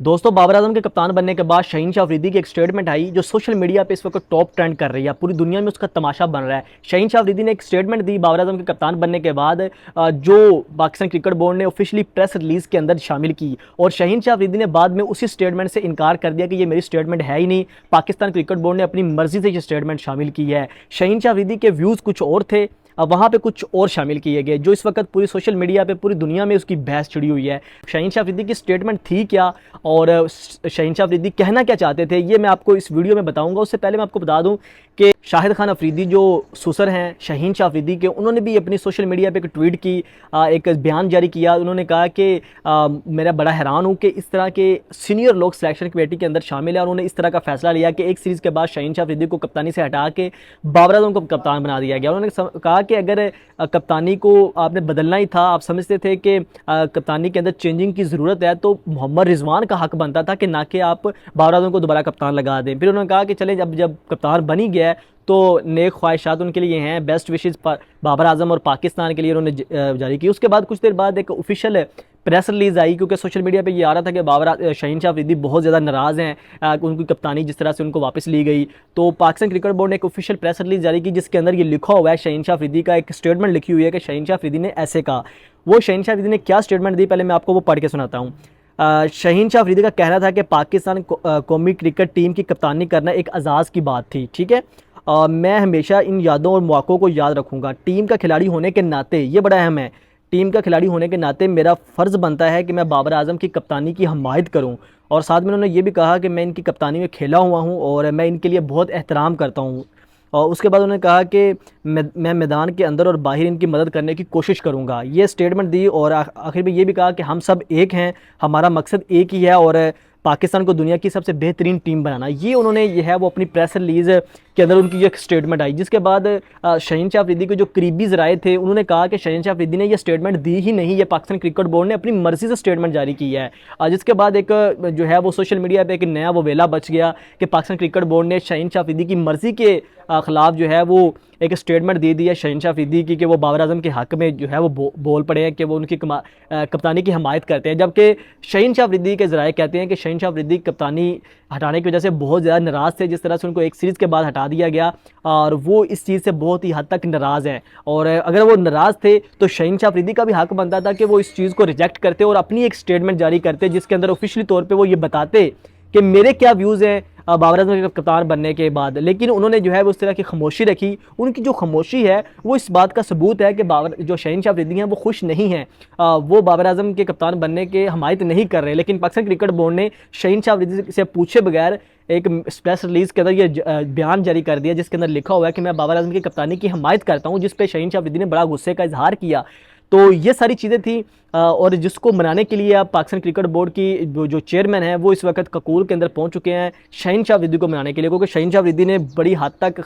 दोस्तों, बाबर आजम के कप्तान बनने के बाद शाहीन शाह अफरीदी की एक स्टेटमेंट आई जो सोशल मीडिया पे इस वक्त टॉप ट्रेंड कर रही है। पूरी दुनिया में उसका तमाशा बन रहा है। शाहीन शाह अफरीदी ने एक स्टेटमेंट दी बाबर आजम के कप्तान बनने के बाद, जो पाकिस्तान क्रिकेट बोर्ड ने ऑफिशियली प्रेस रिलीज के अंदर शामिल की। और शाहीन शाह अफरीदी ने बाद में उसी स्टेटमेंट से इनकार कर दिया कि ये मेरी स्टेटमेंट है ही नहीं, पाकिस्तान क्रिकेट बोर्ड ने अपनी मर्जी से ये स्टेटमेंट शामिल की है। शाहीन शाह अफरीदी के व्यूज़ कुछ और थे, अब वहाँ पे कुछ और शामिल किए गए, जो इस वक्त पूरी सोशल मीडिया पे पूरी दुनिया में उसकी बहस छिड़ी हुई है। शाहीन शाह अफरीदी की स्टेटमेंट थी क्या, और शाहीन शाह अफरीदी कहना क्या चाहते थे, ये मैं आपको इस वीडियो में बताऊंगा। उससे पहले मैं आपको बता दूं कि शाहिद खान अफरीदी जो सुसर हैं शाहीन शाह अफरीदी के, उन्होंने भी अपनी सोशल मीडिया पे एक ट्वीट की, एक बयान जारी किया। उन्होंने कहा कि मेरा बड़ा हैरान हूँ कि इस तरह के सीनियर लोग सिलेक्शन कमेटी के अंदर शामिल हैं, और उन्होंने इस तरह का फैसला लिया कि एक सीरीज़ के बाद शाहीन शाह अफरीदी को कप्तानी से हटा के बाबर आजम को कप्तान बना दिया गया। उन्होंने कहा कि अगर कप्तानी को आपने बदलना ही था, आप समझते थे कि कप्तानी के अंदर चेंजिंग की ज़रूरत है, तो मोहम्मद रिजवान का हक बनता था कि ना कि आप बाबर आजम को दोबारा कप्तान लगा दें। फिर उन्होंने कहा कि चले, जब कप्तान बन ही गया है तो नेक ख्वाहिशात उनके लिए हैं, बेस्ट विशेज़ बाबर आजम और पाकिस्तान के लिए उन्होंने जारी की। उसके बाद कुछ देर बाद एक ऑफिशियल प्रेस रिलीज़ आई, क्योंकि सोशल मीडिया पे ये आ रहा था कि शाहीन शाह अफरीदी बहुत ज़्यादा नाराज़ हैं उनकी कप्तानी जिस तरह से उनको वापस ली गई। तो पाकिस्तान क्रिकेट बोर्ड ने एक ऑफिशियल प्रेस रिलीज़ जारी की, जिसके अंदर ये लिखा हुआ है, शाहीन शाह अफरीदी का एक स्टेटमेंट लिखी हुई है कि शाहीन शाह अफरीदी ने ऐसे कहा। वो शाहीन शाह अफरीदी ने क्या स्टेटमेंट दी, पहले मैं आपको वो पढ़ के सुनाता हूँ। शाहीन शाह अफरीदी का कहना था कि पाकिस्तान कौमी क्रिकेट टीम की कप्तानी करना एक एजाज़ की बात थी, ठीक है। मैं हमेशा इन यादों और मौक़ों को याद रखूँगा। टीम का खिलाड़ी होने के नाते, ये बड़ा अहम है, टीम का खिलाड़ी होने के नाते मेरा फ़र्ज़ बनता है कि मैं बाबर आजम की कप्तानी की हमायत करूँ। और साथ में उन्होंने ये भी कहा कि मैं इनकी कप्तानी में खेला हुआ हूँ और मैं इनके लिए बहुत एहतराम करता हूँ। और उसके बाद उन्होंने कहा कि मैं मैदान के अंदर और बाहर इनकी मदद करने की कोशिश करूँगा, ये स्टेटमेंट दी। और आखिर में ये भी कहा कि हम सब एक हैं, हमारा मकसद एक ही है, और पाकिस्तान को दुनिया की सबसे बेहतरीन टीम बनाना। ये उन्होंने ये है वो अपनी प्रेस रिलीज़ के अंदर उनकी ये स्टेटमेंट आई। जिसके बाद शाहीन शाह अफरीदी के जो करीबी ज़राए थे, उन्होंने कहा कि शाहीन शाह अफरीदी ने ये स्टेटमेंट दी ही नहीं, ये पाकिस्तान क्रिकेट बोर्ड ने अपनी मर्ज़ी से स्टेटमेंट जारी की है। जिसके बाद एक जो है वो सोशल मीडिया पे एक नया वो वेला बच गया कि पाकिस्तान क्रिकेट बोर्ड ने शाहीन शाह अफरीदी की मर्ज़ी के ख़िलाफ़ जो है वो एक स्टेटमेंट दे दी है शाहीन शाह अफरीदी की, कि वो बाबर आजम के हक़ में जो है वो बोल पड़े हैं कि वो उनकी कप्तानी की हमायत करते हैं। जबकि शाहीन शाह अफरीदी के ज़राए कहते हैं कि शाहीन शाह अफरीदी कप्तानी हटाने की वजह से बहुत ज़्यादा नाराज़ थे, जिस तरह से उनको एक सीरीज़ के बाद हटा दिया गया, और वो इस चीज़ से बहुत ही हद तक नाराज़ हैं। और अगर वो नाराज़ थे तो शाहीन शाह अफरीदी का भी हक़ बनता था कि वो इस चीज़ को रिजेक्ट करते और अपनी एक स्टेटमेंट जारी करते, जिसके अंदर ऑफिशियली तौर पे वो ये बताते कि मेरे क्या व्यूज़ हैं बाबर आजम के कप्तान बनने के बाद। लेकिन उन्होंने जो है वो उस तरह की खामोशी रखी। उनकी जो खामोशी है वो इस बात का सबूत है कि जो शाहीन शाह अफरीदी हैं वो खुश नहीं हैं, वो बाबर आजम के कप्तान बनने के हमायत नहीं कर रहे। लेकिन पाकिस्तान क्रिकेट बोर्ड ने शाहीन शाह अफरीदी से पूछे बगैर एक प्रेस रिलीज़ के अंदर ये बयान जारी कर दिया, जिसके अंदर लिखा हुआ है कि मैं बाबर आजम की कप्तानी की हमायत करता हूँ, जिस पर शाहीन शाह अफरीदी ने बड़ा गुस्से का इजहार किया। तो ये सारी चीज़ें थी, और जिसको मनाने के लिए अब पाकिस्तान क्रिकेट बोर्ड की जो चेयरमैन है वो इस वक्त ककूल के अंदर पहुंच चुके हैं शाहीन शाह अफरीदी को मनाने के लिए, क्योंकि शाहीन शाह अफरीदी ने बड़ी हद तक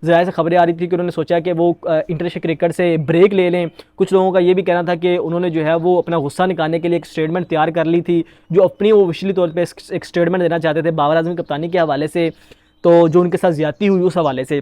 ज़राए से खबरें आ रही थी कि उन्होंने सोचा कि वो इंटरनेशनल क्रिकेट से ब्रेक ले लें। कुछ लोगों का ये भी कहना था कि उन्होंने जो है वो अपना गुस्सा निकालने के लिए एक स्टेटमेंट तैयार कर ली थी, जो अपनी वो ऑफिशियली तौर पर एक स्टेटमेंट देना चाहते थे बाबर आजम की कप्तानी के हवाले से, तो जो उनके साथ ज़्यादती हुई उस हवाले से।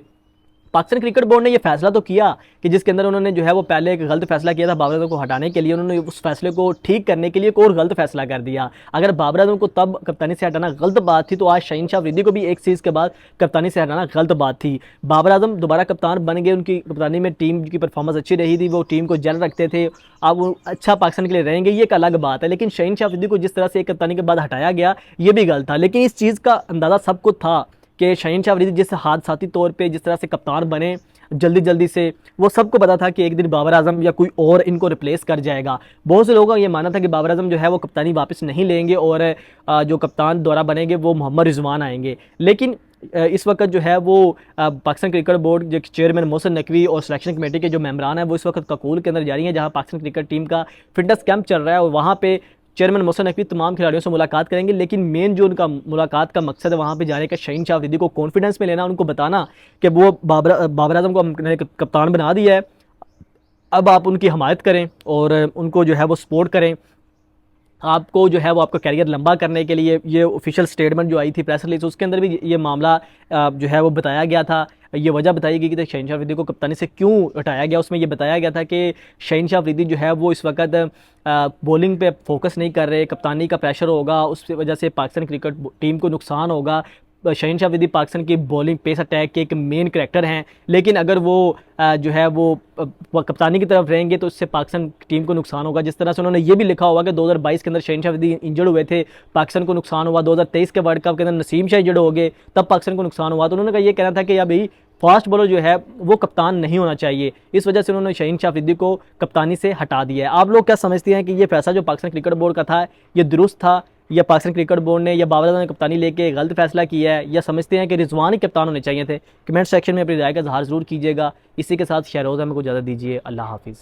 पाकिस्तान क्रिकेट बोर्ड ने ये फैसला तो किया कि जिसके अंदर उन्होंने जो है वो पहले एक गलत फैसला किया था बाबर आजम को हटाने के लिए, उन्होंने उस फैसले को ठीक करने के लिए एक और गलत फैसला कर दिया। अगर बाबर आजम को तब कप्तानी से हटाना गलत बात थी, तो आज शाहीन शाह अफरीदी को भी एक सीरीज़ के बाद कप्तानी से हटाना गलत बात थी। बाबर आजम दोबारा कप्तान बन गए, उनकी कप्तानी में टीम की परफॉर्मेंस अच्छी रही थी, वो टीम को जल रखते थे, अब वो अच्छा पाकिस्तान के लिए रहेंगे, ये एक अलग बात है। लेकिन शाहीन शाह अफरीदी को जिस तरह से एक कप्तानी के बाद हटाया गया, ये भी गलत था। लेकिन इस चीज़ का अंदाज़ा सबको था कि शाहीन शाह अफरीदी जिस हादसाती तौर पे जिस तरह से कप्तान बने जल्दी जल्दी से, वो सबको पता था कि एक दिन बाबर आजम या कोई और इनको रिप्लेस कर जाएगा। बहुत से लोगों का ये मानना था कि बाबर आजम जो है वो कप्तानी वापस नहीं लेंगे और जो कप्तान दोबारा बनेंगे वो मोहम्मद रिजवान आएंगे। लेकिन इस वक्त जो है वो पाकिस्तान क्रिकेट बोर्ड जो चेयरमैन मोहसिन नकवी और सिलेक्शन कमेटी के जो मेंबरान हैं वो इस वक्त ककूल के अंदर जा रही हैं, जहाँ पाकिस्तान क्रिकेट टीम का फिटनेस कैंप चल रहा है, और वहाँ पे चेयरमैन मोहसिन नकवी तमाम खिलाड़ियों से मुलाकात करेंगे। लेकिन मेन जो उनका मुलाकात का मकसद है वहाँ पे जाने का शाहीन शाह अफरीदी को कॉन्फिडेंस में लेना, उनको बताना कि वो बाबर आजम को हमने कप्तान बना दिया है, अब आप उनकी हमायत करें और उनको जो है वो सपोर्ट करें। आपको जो है वो आपका करियर लंबा करने के लिए ये ऑफिशियल स्टेटमेंट जो आई थी प्रेस रिलीज, उसके अंदर भी ये मामला जो है वो बताया गया था। ये वजह बताई गई कि शहीन शाह अफरीदी को कप्तानी से क्यों हटाया गया। उसमें ये बताया गया था कि शहीन शाह अफरीदी जो है वो इस वक्त बॉलिंग पे फोकस नहीं कर रहे, कप्तानी का प्रेशर होगा, उस वजह से पाकिस्तान क्रिकेट टीम को नुकसान होगा। शहीन शाह अफरीदी पाकिस्तान की बॉलिंग पेस अटैक के एक मेन करैक्टर हैं, लेकिन अगर वो जो है वो कप्तानी की तरफ रहेंगे तो इससे पाकिस्तान टीम को नुकसान होगा। जिस तरह से उन्होंने ये भी लिखा हुआ कि 2022 के अंदर शहीन शाह अफरीदी इंजर्ड हुए थे, पाकिस्तान को नुकसान हुआ। 2023 के वर्ल्ड कप के अंदर नसीम शाह इंजर्ड हो गए, तब पाकिस्तान को नुकसान हुआ। तो उन्होंने का ये कहना था कि अभी फास्ट बॉलर जो है वो कप्तान नहीं होना चाहिए, इस वजह से उन्होंने शहीन शाह अफरीदी को कप्तानी से हटा दिया है। आप लोग क्या समझते हैं कि ये फैसला जो पाकिस्तान क्रिकेट बोर्ड का था ये दुरुस्त था, या पाकिस्तान क्रिकेट बोर्ड ने या बाबर आजम ने कप्तानी लेके गलत फैसला किया है, या समझते हैं कि रिजवान ही कप्तान होने चाहिए थे? कमेंट सेक्शन में अपनी राय का इजहार ज़रूर कीजिएगा। इसी के साथ शहरोज़ हमें को इजाज़त दीजिए। अल्लाह हाफिज़।